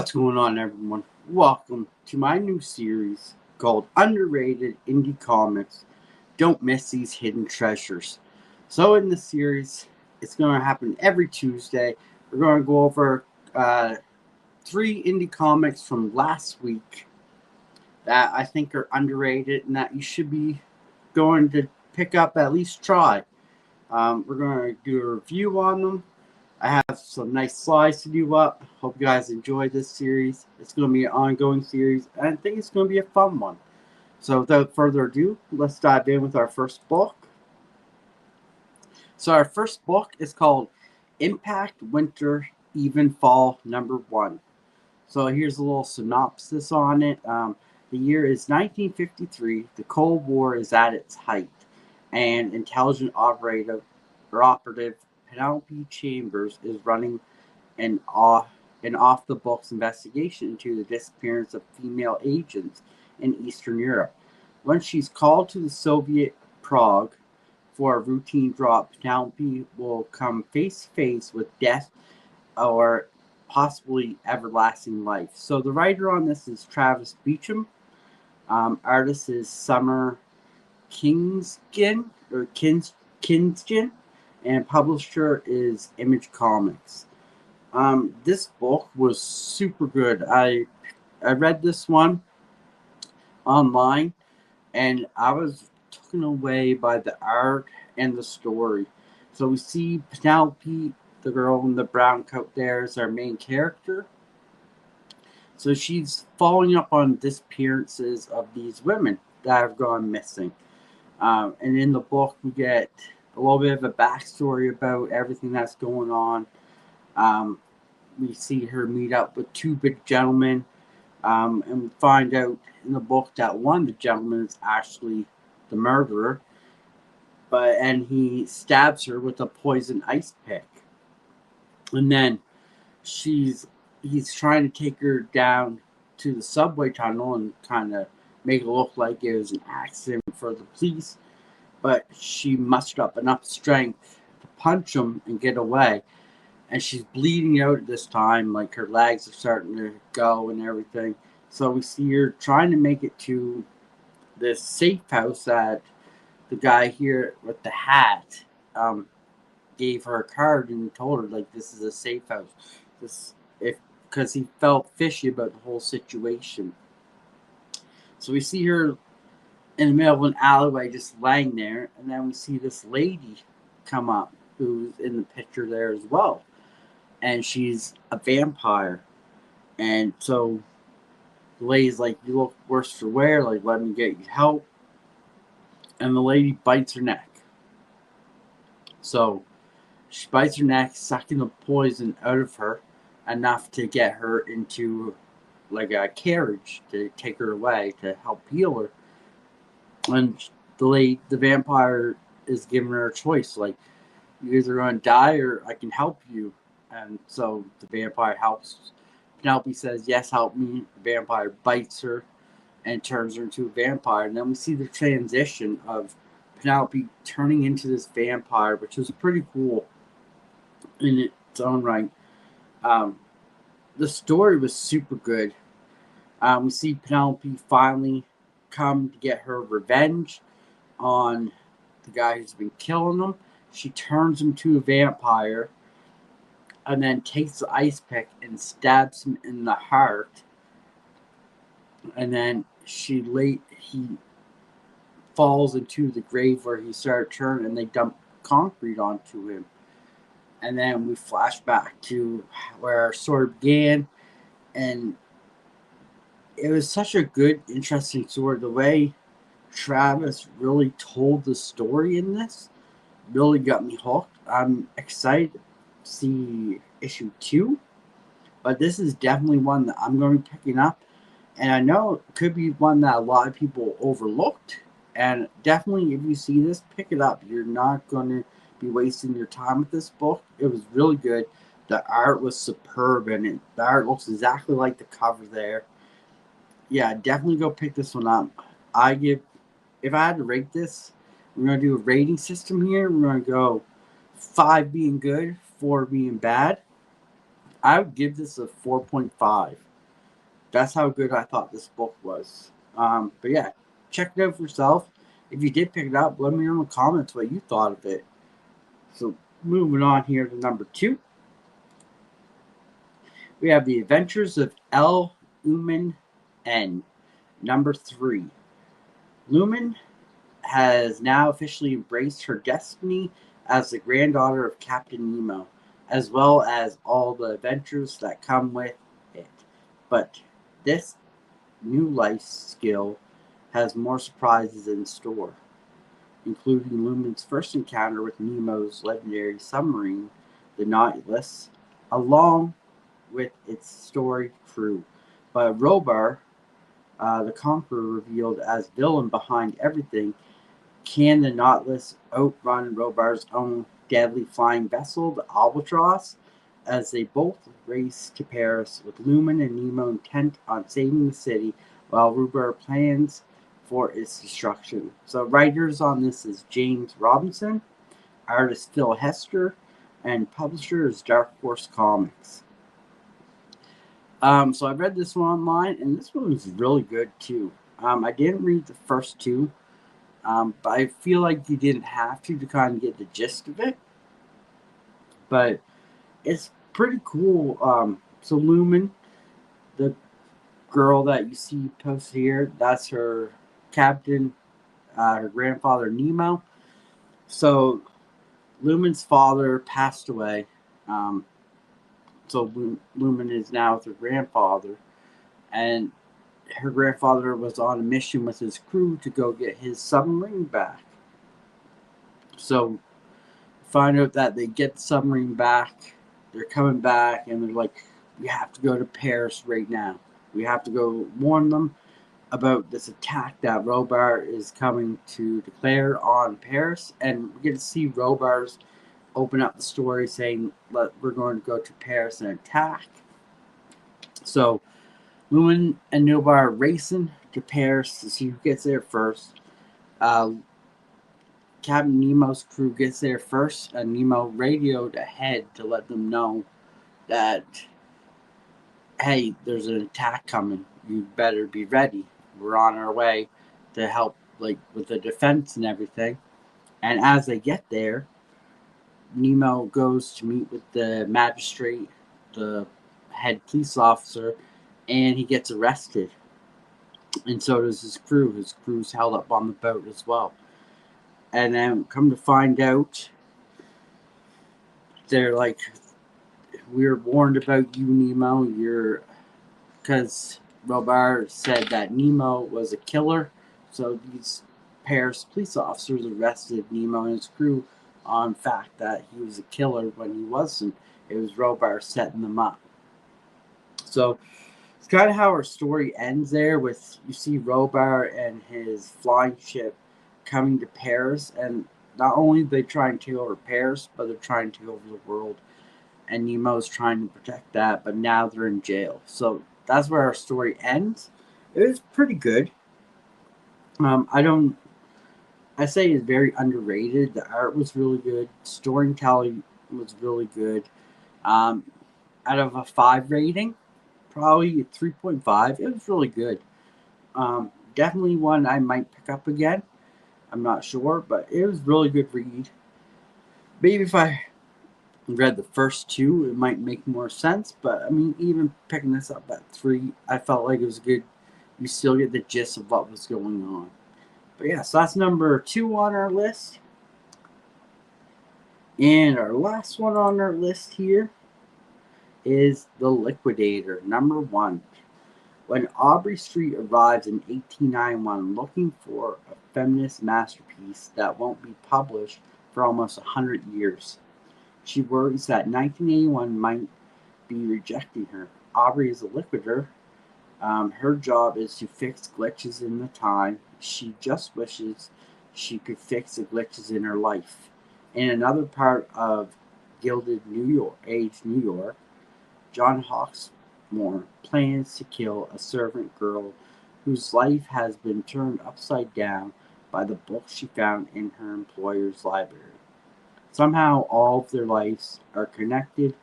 What's going on, everyone? Welcome to my new series called Underrated Indie Comics. Don't miss these hidden treasures. So, in this series, it's going to happen every Tuesday. We're going to go over three indie comics from last week that I think are underrated and that you should be going to pick up, at least try. We're going to do a review on them. I have some nice slides to do up. Hope you guys enjoy this series. It's going to be an ongoing series, and I think it's going to be a fun one. So without further ado, let's dive in with our first book. So our first book is called Impact Winter Even Fall #1. So here's a little synopsis on it. The year is 1953. The Cold War is at its height, and intelligent operative Penelope Chambers is running an off-the-books investigation into the disappearance of female agents in Eastern Europe. When she's called to the Soviet Prague for a routine drop, Penelope will come face-to-face with death or possibly everlasting life. So the writer on this is Travis Beecham. Artist is Summer Kinskin, and publisher is Image Comics. This book was super good. I read this one online, and I was taken away by the art and the story. So we see Penelope, the girl in the brown coat there, is our main character. So she's following up on disappearances of these women that have gone missing. And in the book, we get a little bit of a backstory about everything that's going on. We see her meet up with two big gentlemen, and we find out in the book that one of the gentlemen is actually the murderer, and he stabs her with a poison ice pick. And then he's trying to take her down to the subway tunnel and kind of make it look like it was an accident for the police, but she mustered up enough strength to punch him and get away. And she's bleeding out at this time, like her legs are starting to go and everything. So we see her trying to make it to this safe house that the guy here with the hat gave her a card and told her, like, this is a safe house. Because he felt fishy about the whole situation. So we see her in the middle of an alleyway just laying there, and then we see this lady come up who's in the picture there as well, and she's a vampire. And so the lady's like, you look worse for wear, like, let me get you help. And the lady bites her neck. So she bites her neck, sucking the poison out of her enough to get her into like a carriage to take her away to help heal her. And the vampire is giving her a choice, like, you either going to die or I can help you. And so the vampire helps. Penelope says, yes, help me. The vampire bites her and turns her into a vampire. And then we see the transition of Penelope turning into this vampire, which is pretty cool in its own right. The story was super good. We see Penelope finally come to get her revenge on the guy who's been killing them. She turns him to a vampire and then takes the ice pick and stabs him in the heart. And then he falls into the grave where he started turning, and they dump concrete onto him. And then we flash back to where our story began, and it was such a good, interesting story. The way Travis really told the story in this really got me hooked. I'm excited to see issue 2, but this is definitely one that I'm going to be picking up, and I know it could be one that a lot of people overlooked, and definitely if you see this, pick it up. You're not going to be wasting your time with this book. It was really good. The art was superb, and the art looks exactly like the cover there. Yeah, definitely go pick this one up. If I had to rate this, we're going to do a rating system here. We're going to go 5 being good, 4 being bad. I would give this a 4.5. That's how good I thought this book was. But yeah, check it out for yourself. If you did pick it up, let me know in the comments what you thought of it. So moving on here to number 2, we have The Adventures of L. Uman N. Number 3. Lumen has now officially embraced her destiny as the granddaughter of Captain Nemo, as well as all the adventures that come with it. But this new life skill has more surprises in store, including Lumen's first encounter with Nemo's legendary submarine, the Nautilus, along with its storied crew. But Robar, the Conqueror, revealed as villain behind everything. Can the Nautilus outrun Robar's own deadly flying vessel, the Albatross, as they both race to Paris with Lumen and Nemo intent on saving the city while Robar plans for its destruction? So writers on this is James Robinson, artist Phil Hester, and publisher is Dark Horse Comics. So I read this one online, and this one was really good too. I didn't read the first two, but I feel like you didn't have to kind of get the gist of it. But it's pretty cool. So Lumen, the girl that you see posted here, that's her captain, her grandfather Nemo. So Lumen's father passed away. Um, so Lumen is now with her grandfather, and her grandfather was on a mission with his crew to go get his submarine back. So find out that they get the submarine back. They're coming back, and they're like, "We have to go to Paris right now. We have to go warn them about this attack that Robar is coming to declare on Paris." And we get to see Robar's open up the story saying, "We're going to go to Paris and attack." So Lumen and Nobar are racing to Paris to see who gets there first. Uh, Captain Nemo's crew gets there first, and Nemo radioed ahead to let them know that, hey, there's an attack coming. You better be ready. We're on our way to help, like, with the defense and everything. And as they get there, Nemo goes to meet with the magistrate, the head police officer, and he gets arrested. And so does his crew. His crew's held up on the boat as well. And then come to find out, they're like, "We were warned about you, Nemo. Because Robar said that Nemo was a killer." So these Paris police officers arrested Nemo and his crew on fact that he was a killer when he wasn't. It was Robar setting them up. So it's kind of how our story ends there with you see Robar and his flying ship coming to Paris, and not only they try and take over Paris, but they're trying to take over the world. And Nemo's trying to protect that, but now they're in jail. So that's where our story ends. It was pretty good. I say it's very underrated. The art was really good. Storytelling was really good. Um, Out of a 5 rating, probably 3.5. It was really good. Definitely one I might pick up again. I'm not sure, but it was really good read. Maybe if I read the first 2, it might make more sense. But I mean, even picking this up at 3, I felt like it was good. You still get the gist of what was going on. But yeah, so that's number 2 on our list. And our last one on our list here is The Liquidator, number 1. When Aubrey Street arrives in 1891 looking for a feminist masterpiece that won't be published for almost 100 years, she worries that 1981 might be rejecting her. Aubrey is a liquidator. Her job is to fix glitches in the time. She just wishes she could fix the glitches in her life. In another part of Gilded New York, John Hawksmoor plans to kill a servant girl whose life has been turned upside down by the book she found in her employer's library. Somehow all of their lives are connected,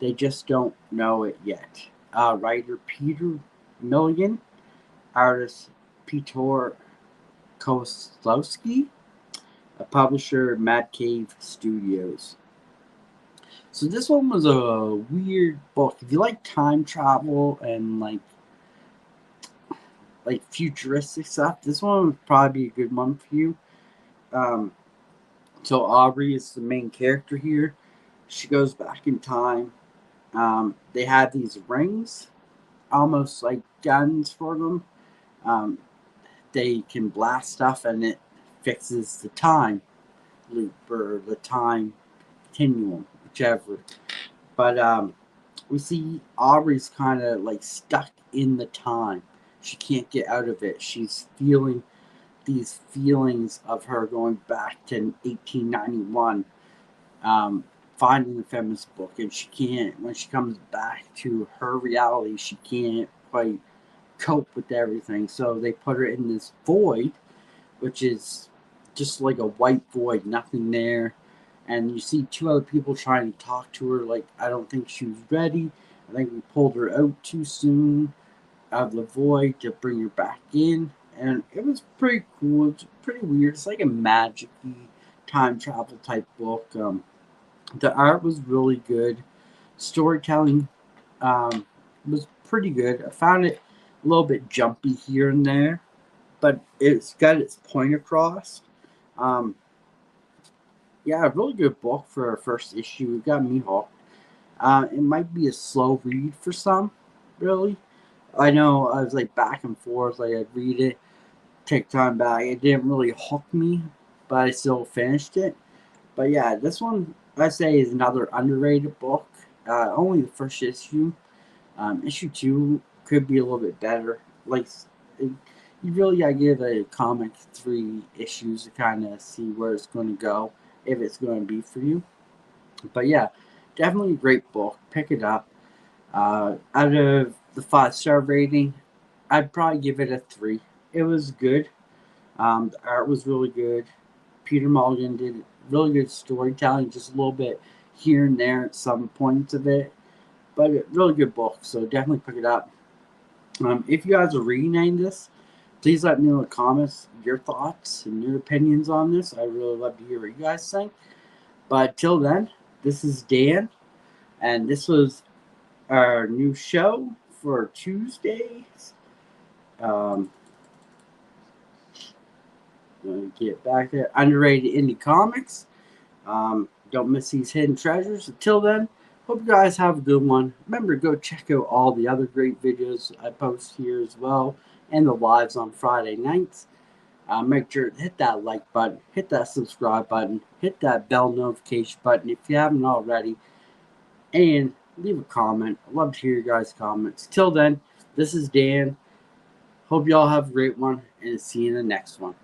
they just don't know it yet. Writer Peter Milligan, artist Peter Koslowski, a publisher Mad Cave Studios. So this one was a weird book. If you like time travel and like futuristic stuff, this one would probably be a good one for you. Um, so Aubrey is the main character here. She goes back in time. They have these rings, almost like guns for them. Um, they can blast stuff and it fixes the time loop or the time continuum, whichever. But we see Aubrey's kind of like stuck in the time. She can't get out of it. She's feeling these feelings of her going back to 1891, finding the feminist book, and she can't. When she comes back to her reality, she can't quite cope with everything. So they put her in this void, which is just like a white void, nothing there. And you see two other people trying to talk to her, like, I don't think she was ready. I think we pulled her out too soon out of the void to bring her back in. And it was pretty cool. It's pretty weird. It's like a magic time travel type book. The art was really good. Storytelling was pretty good. I found it a little bit jumpy here and there, but it's got its point across. Um, yeah, a really good book for a first issue. It got me hooked. It might be a slow read for some, really. I know I was like back and forth. Like I'd read it, take time back. It didn't really hook me, but I still finished it. But yeah, this one I say is another underrated book. Only the first issue. Issue two could be a little bit better. Like you really gotta give a comic 3 issues to kind of see where it's going to go, if it's going to be for you. But yeah, definitely a great book. Pick it up. Out of the 5-star rating, I'd probably give it a 3. It was good. The art was really good. Peter Mulligan did really good storytelling, just a little bit here and there at some points of it. But a really good book, so definitely pick it up. If you guys are reading any of this, please let me know in the comments your thoughts and your opinions on this. I really love to hear what you guys think. But till then, this is Dan, and this was our new show for Tuesdays. Um, get back there. Underrated indie comics. Don't miss these hidden treasures. Until then, hope you guys have a good one. Remember, go check out all the other great videos I post here as well, and the lives on Friday nights. Make sure to hit that like button, hit that subscribe button, hit that bell notification button if you haven't already, and leave a comment. I'd love to hear your guys' comments. Till then, this is Dan. Hope y'all have a great one, and see you in the next one.